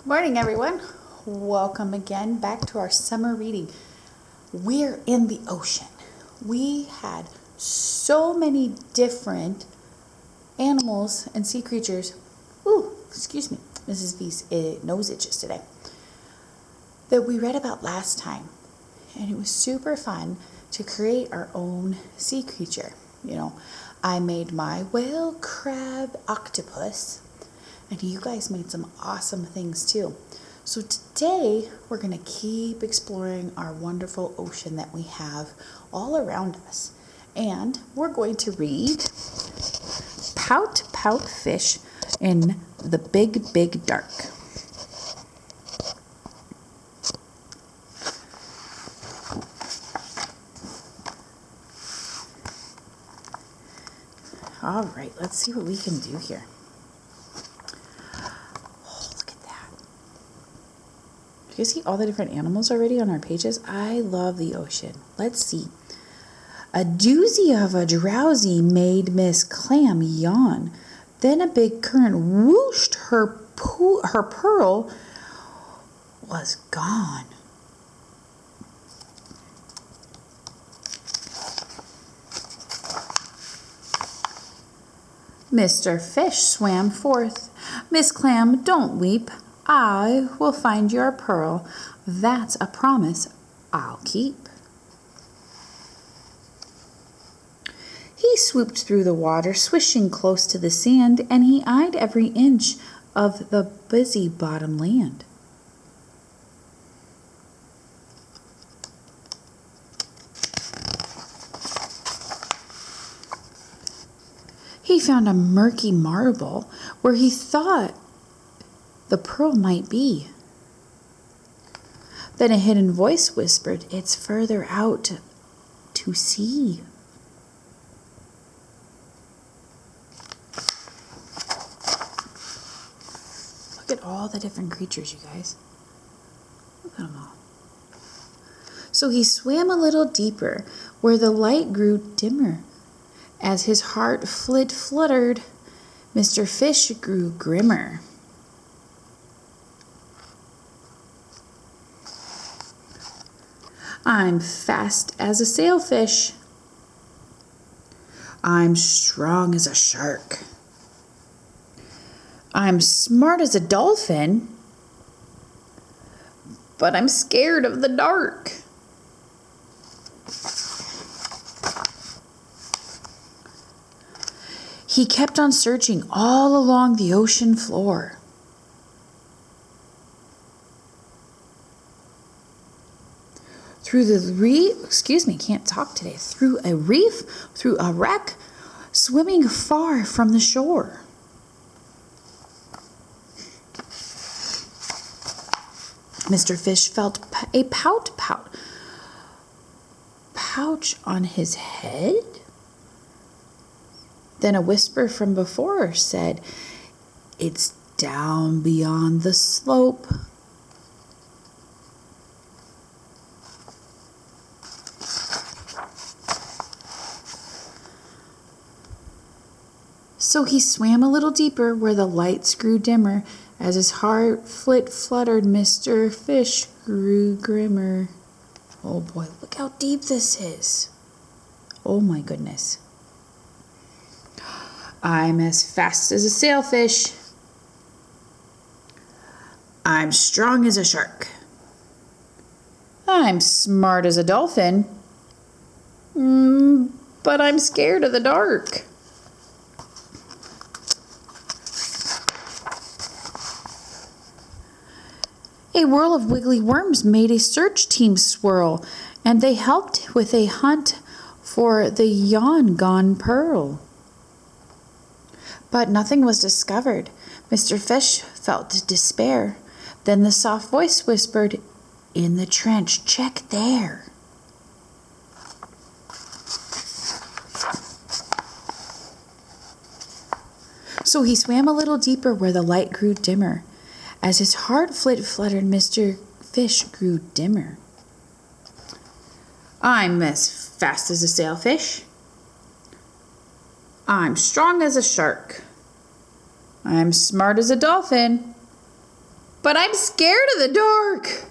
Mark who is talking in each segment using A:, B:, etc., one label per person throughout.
A: Morning, everyone. Welcome again back to our summer reading. We're in the ocean. We had so many different animals and sea creatures. Ooh, excuse me. Mrs. V's nose itches today. That we read about last time. And it was super fun to create our own sea creature. I made my whale, crab, octopus. And you guys made some awesome things too. So today we're going to keep exploring our wonderful ocean that we have all around us. And we're going to read Pout Pout Fish in the Big Big Dark. All right, let's see what we can do here. You see all the different animals already on our pages? I love the ocean. Let's see. A doozy of a drowsy made Miss Clam yawn. Then a big current whooshed her pearl was gone. Mr. Fish swam forth. Miss Clam, don't weep. I will find your pearl. That's a promise I'll keep. He swooped through the water, swishing close to the sand, and he eyed every inch of the busy bottom land. He found a murky marble where he thought the pearl might be. Then a hidden voice whispered, "It's further out to sea." Look at all the different creatures, you guys. Look at them all. So he swam a little deeper, where the light grew dimmer. As his heart fluttered, Mr. Fish grew grimmer. I'm fast as a sailfish. I'm strong as a shark. I'm smart as a dolphin, but I'm scared of the dark. He kept on searching all along the ocean floor. Through the reef, can't talk today. Through a reef, through a wreck, swimming far from the shore. Mr. Fish felt a pouch on his head. Then a whisper from before said, "It's down beyond the slope." So he swam a little deeper where the lights grew dimmer. As his heart fluttered, Mr. Fish grew grimmer. Oh boy, look how deep this is. Oh my goodness. I'm as fast as a sailfish. I'm strong as a shark. I'm smart as a dolphin. But I'm scared of the dark. A whirl of wiggly worms made a search team swirl, and they helped with a hunt for the gone pearl. But nothing was discovered. Mr. Fish felt despair. Then the soft voice whispered, "In the trench, check there." So he swam a little deeper where the light grew dimmer. As his heart fluttered, Mr. Fish grew dimmer. I'm as fast as a sailfish. I'm strong as a shark. I'm smart as a dolphin. but I'm scared of the dark.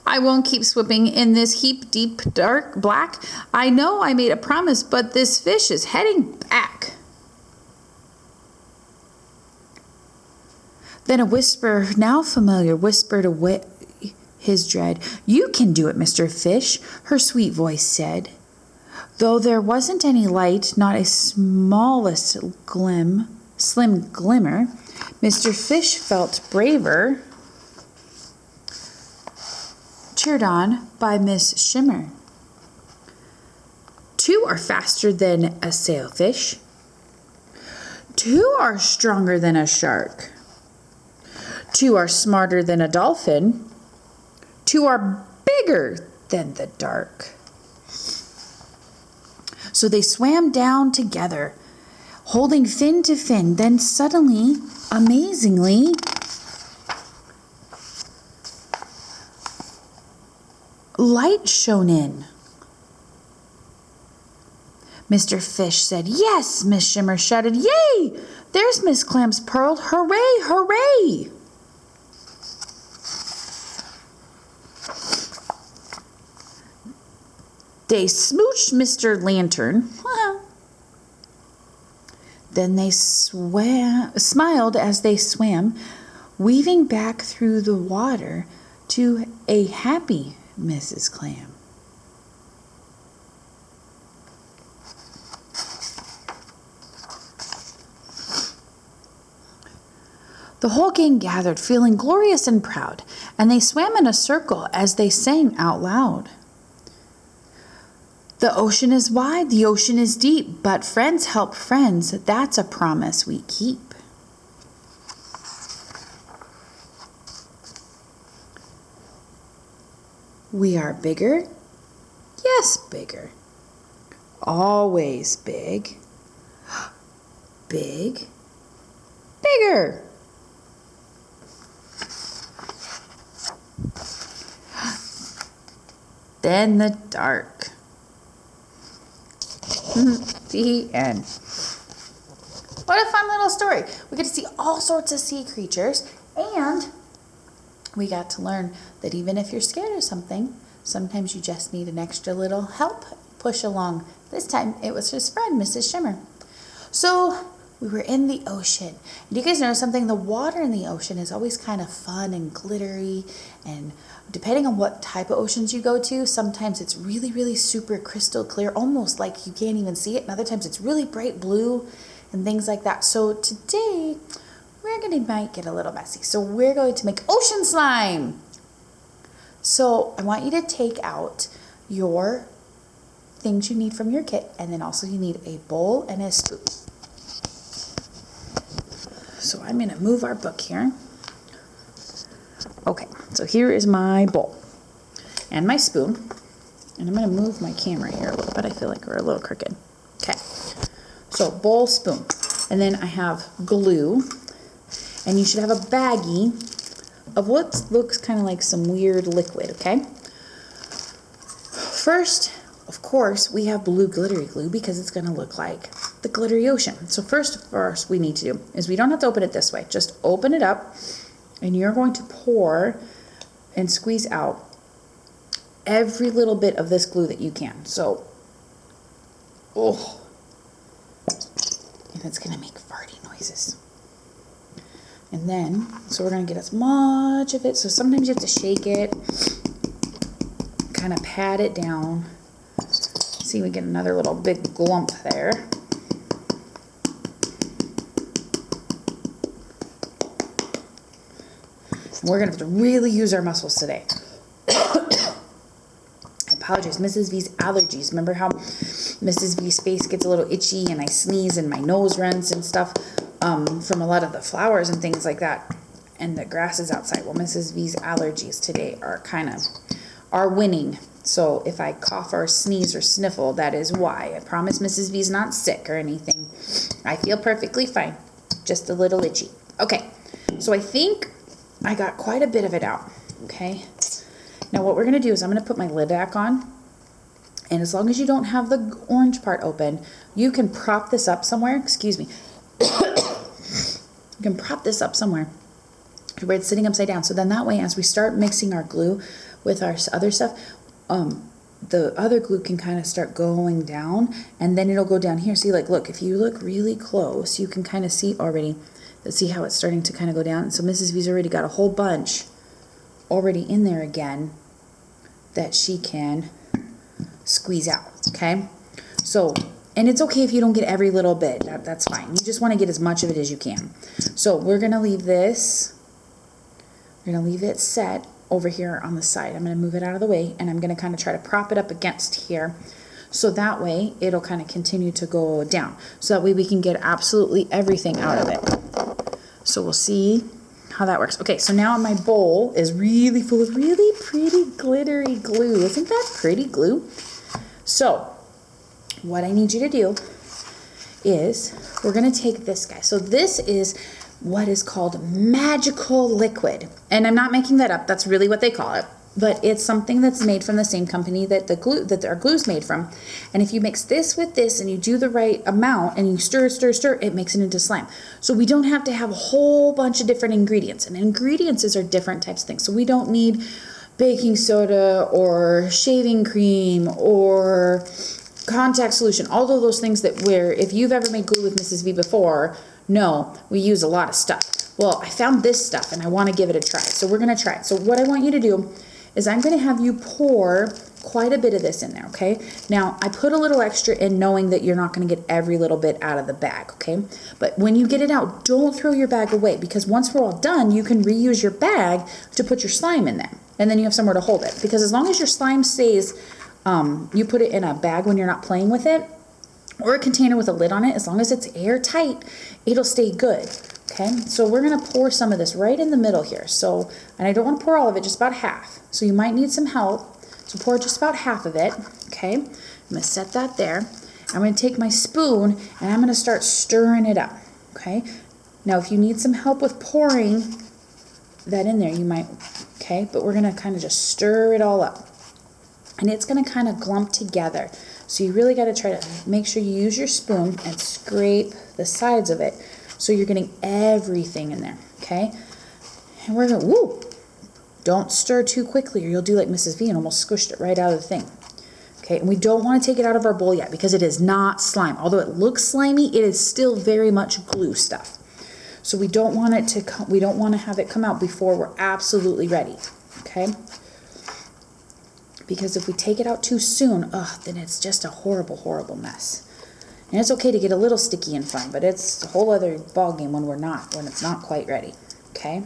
A: I won't keep swimming in this heap deep, dark, black. I know I made a promise, but this fish is heading back. Then a whisper, now familiar, whispered away his dread. You can do it, Mr. Fish, her sweet voice said. Though there wasn't any light, not a smallest slim glimmer, Mr. Fish felt braver, cheered on by Miss Shimmer. Two are faster than a sailfish. Two are stronger than a shark. Two are smarter than a dolphin. Two are bigger than the dark. So they swam down together, holding fin to fin. Then suddenly, amazingly, light shone in. Mr. Fish said, yes, Miss Shimmer shouted, yay! There's Miss Clamp's pearl. Hooray, hooray! They smooched Mr. Lantern. Then they smiled as they swam, weaving back through the water to a happy Mrs. Clam. The whole gang gathered, feeling glorious and proud, and they swam in a circle as they sang out loud. The ocean is wide, the ocean is deep, but friends help friends, that's a promise we keep. We are bigger, yes, bigger. Always big, big, bigger. Then the dark. The end. What a fun little story. We get to see all sorts of sea creatures, and we got to learn that even if you're scared of something, sometimes you just need an extra little help push along. This time it was his friend, Mrs. Shimmer. So we were in the ocean. Do you guys know something? The water in the ocean is always kind of fun and glittery, and depending on what type of oceans you go to, sometimes it's really, really super crystal clear, almost like you can't even see it, and other times it's really bright blue and things like that. So today might get a little messy. So we're going to make ocean slime. So I want you to take out your things you need from your kit, and then also you need a bowl and a spoon. So I'm going to move our book here. Okay, so here is my bowl and my spoon, and I'm going to move my camera here a little bit. I feel like we're a little crooked. Okay, so bowl, spoon, and then I have glue, and you should have a baggie of what looks kind of like some weird liquid, okay? First, of course, we have blue glittery glue because it's going to look like the glittery ocean. So first we need to do is we don't have to open it this way. Just open it up, and you're going to pour and squeeze out every little bit of this glue that you can. So, and it's going to make farty noises. And then, so we're going to get as much of it. So sometimes you have to shake it, kind of pat it down. See, we get another little big glump there. And we're going to have to really use our muscles today. I apologize. Mrs. V's allergies. Remember how Mrs. V's face gets a little itchy and I sneeze and my nose runs and stuff from a lot of the flowers and things like that. And the grass is outside. Well, Mrs. V's allergies today are winning. So if I cough or sneeze or sniffle, that is why. I promise Mrs. V's not sick or anything. I feel perfectly fine. Just a little itchy. Okay, so I think I got quite a bit of it out. Okay, now what we're going to do is I'm going to put my lid back on, And as long as you don't have the orange part open, you can prop this up somewhere. Excuse me. You can prop this up somewhere where it's sitting upside down. So then that way, as we start mixing our glue with our other stuff, the other glue can kind of start going down, and then it'll go down here. See, like, look, if you look really close, you can kind of see already, see how it's starting to kind of go down. So Mrs. V's already got a whole bunch already in there again that she can squeeze out, okay? So, and it's okay if you don't get every little bit, that's fine. You just want to get as much of it as you can. So we're gonna leave this, we're gonna leave it set over here on the side. I'm gonna move it out of the way, and I'm gonna kind of try to prop it up against here, so that way it'll kind of continue to go down. So that way we can get absolutely everything out of it. So we'll see how that works. Okay, so now my bowl is really full of really pretty glittery glue. Isn't that pretty glue? So what I need you to do is we're gonna take this guy. So this is what is called magical liquid. And I'm not making that up, that's really what they call it. But it's something that's made from the same company that our glue's made from. And if you mix this with this and you do the right amount and you stir, stir, stir, it makes it into slime. So we don't have to have a whole bunch of different ingredients. And ingredients are different types of things. So we don't need baking soda or shaving cream or contact solution, all of those things that if you've ever made glue with Mrs. V before, no, we use a lot of stuff. Well, I found this stuff and I want to give it a try. So we're going to try it. So what I want you to do is I'm going to have you pour quite a bit of this in there, okay? Now, I put a little extra in knowing that you're not going to get every little bit out of the bag, okay? But when you get it out, don't throw your bag away, because once we're all done, you can reuse your bag to put your slime in there. And then you have somewhere to hold it. Because as long as your slime stays, you put it in a bag when you're not playing with it, or a container with a lid on it, as long as it's airtight, it'll stay good. Okay, so we're gonna pour some of this right in the middle here. So, and I don't want to pour all of it, just about half. So you might need some help. So pour just about half of it. Okay, I'm gonna set that there. I'm gonna take my spoon and I'm gonna start stirring it up. Okay, now if you need some help with pouring that in there, you might. Okay, but we're gonna kind of just stir it all up, and it's gonna kind of glump together. So you really got to try to make sure you use your spoon and scrape the sides of it so you're getting everything in there, okay? And we're going to, woo! Don't stir too quickly or you'll do like Mrs. V and almost squished it right out of the thing. Okay, and we don't want to take it out of our bowl yet because it is not slime. Although it looks slimy, it is still very much glue stuff. So we don't want it to we don't want to have it come out before we're absolutely ready, okay? Because if we take it out too soon, then it's just a horrible, horrible mess. And it's okay to get a little sticky and fun, but it's a whole other ballgame when it's not quite ready, okay?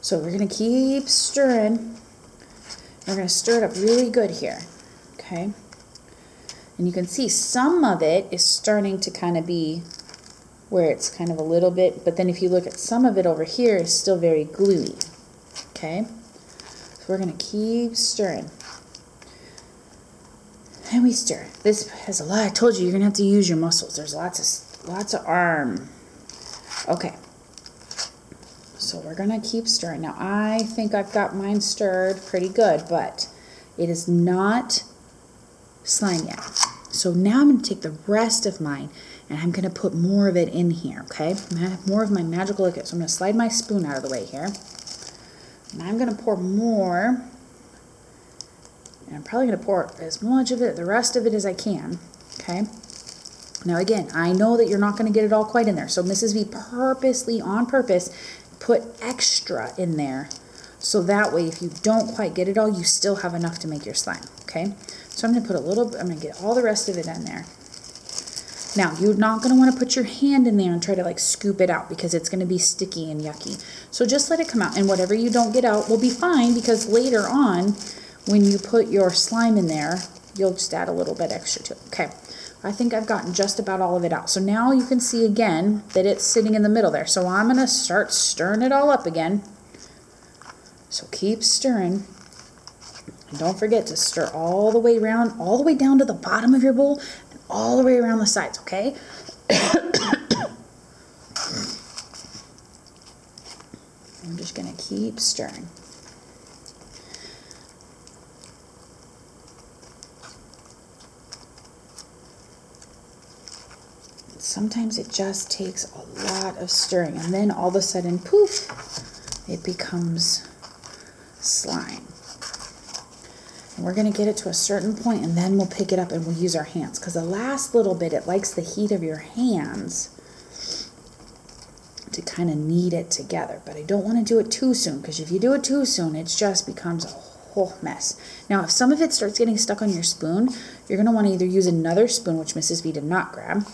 A: So we're gonna keep stirring. We're gonna stir it up really good here, okay? And you can see some of it is starting to kind of be where it's kind of a little bit, but then if you look at some of it over here, it's still very gluey, okay? So we're gonna keep stirring. And we stir. This has a lot. I told you, you're gonna have to use your muscles. There's lots of arm. Okay. So we're gonna keep stirring. Now I think I've got mine stirred pretty good, but it is not slime yet. So now I'm gonna take the rest of mine and I'm gonna put more of it in here, okay? I'm gonna have more of my magical liquid. So I'm gonna slide my spoon out of the way here. And I'm gonna pour more. And I'm probably going to pour as much of it, the rest of it, as I can, okay? Now again, I know that you're not going to get it all quite in there. So Mrs. V purposely, on purpose, put extra in there. So that way, if you don't quite get it all, you still have enough to make your slime, okay? So I'm going to put a little, I'm going to get all the rest of it in there. Now, you're not going to want to put your hand in there and try to like scoop it out because it's going to be sticky and yucky. So just let it come out, and whatever you don't get out will be fine, because later on, when you put your slime in there, you'll just add a little bit extra to it. Okay, I think I've gotten just about all of it out. So now you can see again that it's sitting in the middle there. So I'm going to start stirring it all up again. So keep stirring. And don't forget to stir all the way around, all the way down to the bottom of your bowl, and all the way around the sides, okay? I'm just going to keep stirring. sometimes it just takes a lot of stirring, and then all of a sudden, poof, it becomes slime. And we're going to get it to a certain point, and then we'll pick it up and we'll use our hands, because the last little bit, it likes the heat of your hands to kind of knead it together. But I don't want to do it too soon, because if you do it too soon, it just becomes a whole mess. Now, if some of it starts getting stuck on your spoon, you're going to want to either use another spoon, which Mrs. V did not grab,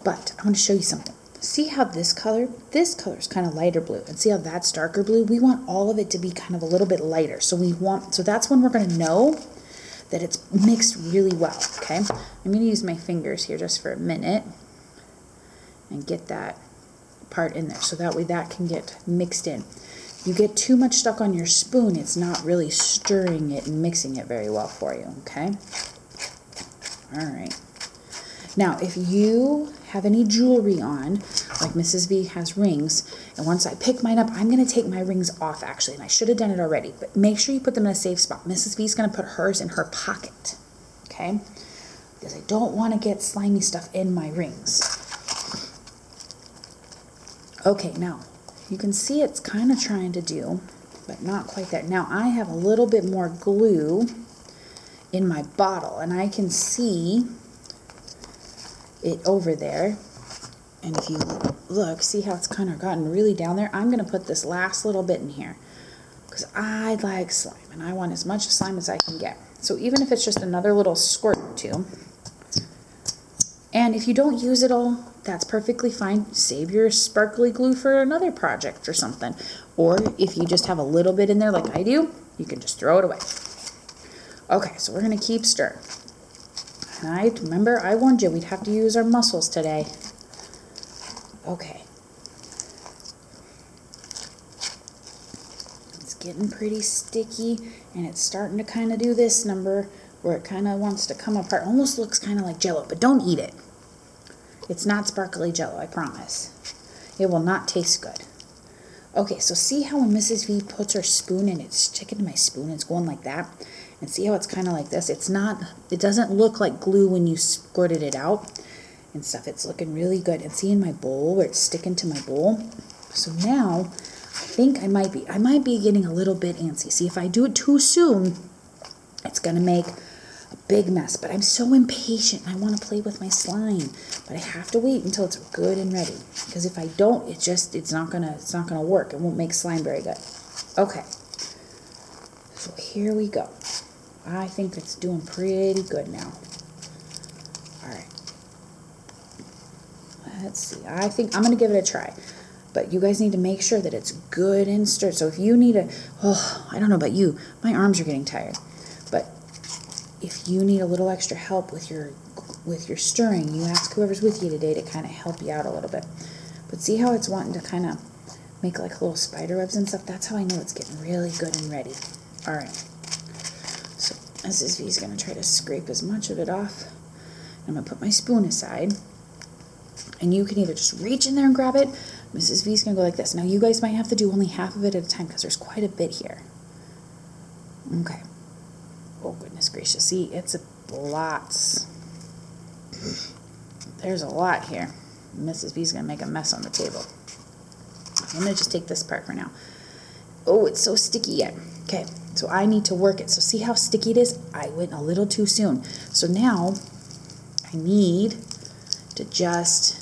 A: but I want to show you something. See how this color is kind of lighter blue, and see how that's darker blue? We want all of it to be kind of a little bit lighter. So that's when we're going to know that it's mixed really well, okay? I'm going to use my fingers here just for a minute and get that part in there, so that way that can get mixed in. You get too much stuck on your spoon, it's not really stirring it and mixing it very well for you, okay? All right. Now, if you have any jewelry on, like Mrs. V has rings, and once I pick mine up, I'm going to take my rings off, actually, and I should have done it already, but make sure you put them in a safe spot. Mrs. V is going to put hers in her pocket, okay? Because I don't want to get slimy stuff in my rings. Okay, now, you can see it's kind of trying to do, but not quite there. Now, I have a little bit more glue in my bottle, and I can see it over there. And if you look, see how it's kind of gotten really down there? I'm going to put this last little bit in here, because I like slime, and I want as much slime as I can get. So even if it's just another little squirt or two, and if you don't use it all, that's perfectly fine. Save your sparkly glue for another project or something. Or if you just have a little bit in there like I do, you can just throw it away. Okay, so we're going to keep stirring. And remember, I warned you we'd have to use our muscles today. Okay. It's getting pretty sticky, and it's starting to kind of do this number where it kind of wants to come apart. Almost looks kind of like Jell-O, but don't eat it. It's not sparkly Jell-O, I promise. It will not taste good. Okay, so see how when Mrs. V puts her spoon in, it's sticking to my spoon, it's going like that? And see how it's kind of like this? It doesn't look like glue when you squirted it out and stuff. It's looking really good. And see in my bowl where it's sticking to my bowl? So now, I think I might be getting a little bit antsy. See, if I do it too soon, it's going to make a big mess. But I'm so impatient. I want to play with my slime. But I have to wait until it's good and ready. Because if I don't, it's not gonna work. It won't make slime very good. Okay. So here we go. I think it's doing pretty good now. All right. Let's see. I think I'm going to give it a try. But you guys need to make sure that it's good and stirred. So if you need I don't know about you, my arms are getting tired. But if you need a little extra help with your stirring, you ask whoever's with you today to kind of help you out a little bit. But see how it's wanting to kind of make like little spider webs and stuff? That's how I know it's getting really good and ready. All right. So Mrs. V is going to try to scrape as much of it off. I'm going to put my spoon aside. And you can either just reach in there and grab it. Mrs. V is going to go like this. Now you guys might have to do only half of it at a time because there's quite a bit here. Okay. Oh, goodness gracious. See, it's lots. There's a lot here. Mrs. V is going to make a mess on the table. I'm going to just take this part for now. Oh, it's so sticky yet. Okay, so I need to work it. So see how sticky it is? I went a little too soon. So now I need to just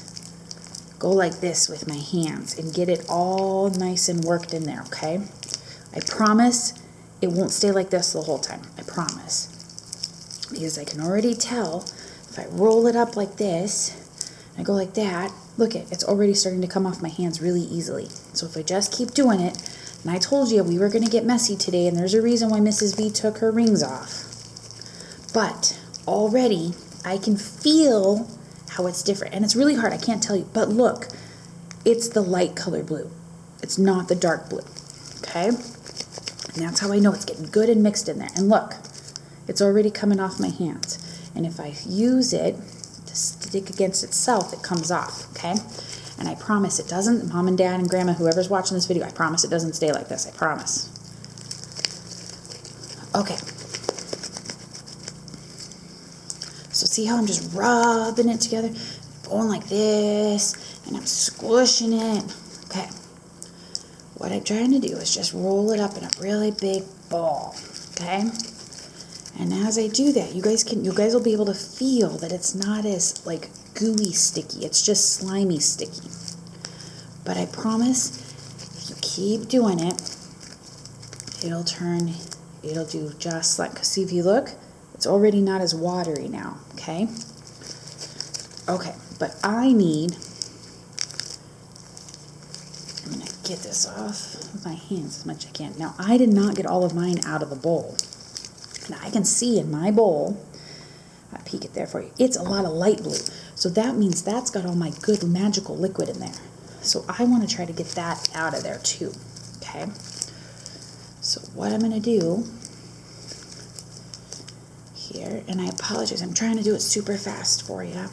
A: go like this with my hands and get it all nice and worked in there, okay? I promise it won't stay like this the whole time. I promise. Because I can already tell if I roll it up like this, and I go like that, look it's already starting to come off my hands really easily. So if I just keep doing it, and I told you we were going to get messy today, and there's a reason why Mrs. V took her rings off. But already I can feel how it's different. And it's really hard, I can't tell you. But look, it's the light color blue. It's not the dark blue. Okay? And that's how I know it's getting good and mixed in there. And look, it's already coming off my hands. And if I use it to stick against itself, it comes off. Okay? And I promise it doesn't, Mom and Dad and Grandma, whoever's watching this video, I promise it doesn't stay like this. I promise. Okay. So see how I'm just rubbing it together? going like this, and I'm squishing it. Okay. What I'm trying to do is just roll it up in a really big ball, okay? And as I do that, you guys will be able to feel that it's not as like gooey sticky. It's just slimy sticky. But I promise, if you keep doing it, it'll do just like, see if you look, it's already not as watery now, okay? Okay, but I'm gonna get this off with my hands as much as I can. Now, I did not get all of mine out of the bowl. And I can see in my bowl, I'll peek it there for you, it's a lot of light blue. So that means that's got all my good magical liquid in there. So I want to try to get that out of there too, okay? So what I'm going to do here, and I apologize, I'm trying to do it super fast for you.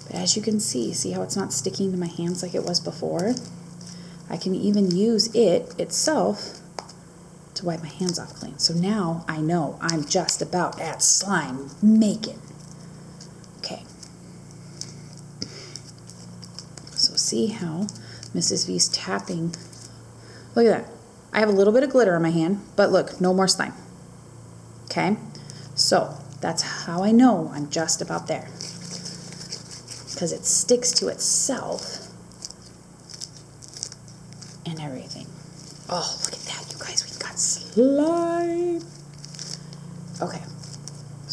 A: But as you can see how it's not sticking to my hands like it was before? I can even use it itself to wipe my hands off clean. So now I know I'm just about at slime making. Okay. So see how Mrs. V's tapping. Look at that. I have a little bit of glitter on my hand, but look, no more slime. Okay? So that's how I know I'm just about there. Because it sticks to itself and everything. Oh, look at that, you guys. We've got slime.